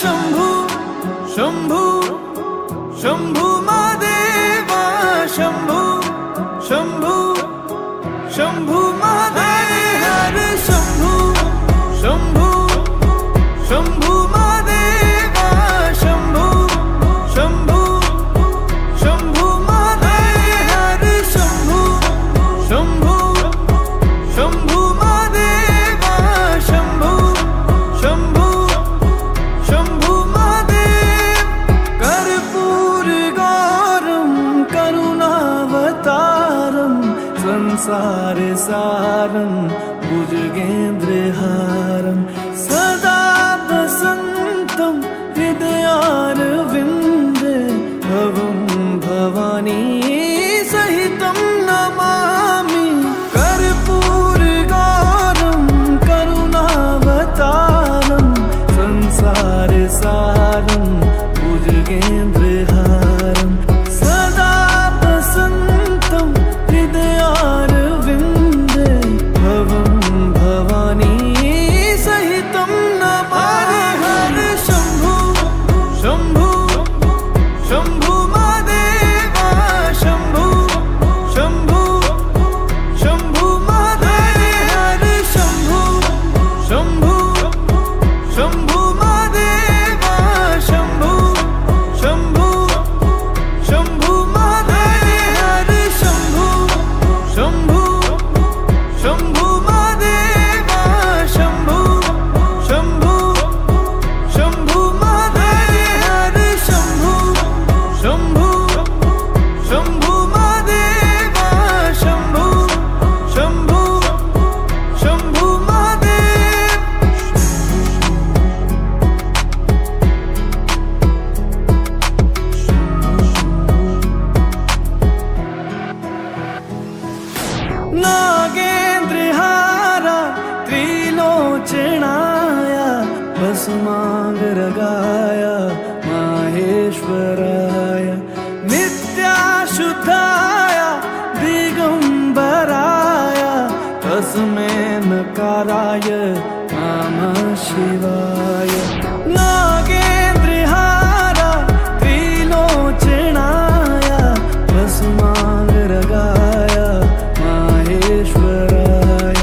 शंभू शंभू शंभू महादेवा शंभू शंभू शंभू महादेव हर शंभू शंभू शंभू महादेवा शंभू शंभू शंभू महादेव हर शंभू शंभू शंभू महादेवा शंभू शंभू शंभू महादेव कर्पूर गौरम करुणावतारम संसार सारम भुजगेन्द्रहारम सदा वसन्तं हृदयारविन्दे भवं भवानी सहितं नमामि कर्पूरगौरं करुणावतारं संसारसारं भुजगेन्द्रहारं सदा वसन्तं हृदयारविन्दे भवं भवानी सहितं नमामि हर शंभू शंभू शंभू महादेवा शंभू शंभू शंभू महादेव हर शंभू शंभू शंभू महादेवा शंभू शंभू शंभू महादेव हर शंभू शंभू शंभू महादेवा शंभू शंभू शंभू महादेव हर शंभू शंभू शंभू महादेवा शंभू शंभू शंभू महादेव नागेन्द्रहारा त्रिलोचनाय भस्मांगरगाय माहेश्वराय नित्याशुद्धाय दिगंबराय तस्मै नकाराय नमः शिवाय नागेन्द्रहारा त्रिलोचनाय भस्मांगरगाय माहेश्वराय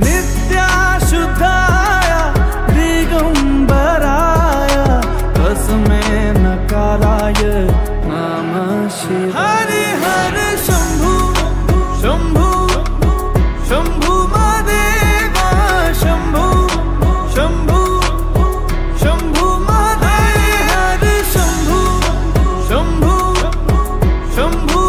नित्याशुद्धाय दिगंबराय तस्मै नकाराय नमः शिवाय हर शंभू शंभू शंभू महादेवा शंभू शंभू शंभू महादेव हर शंभू शंभू शंभू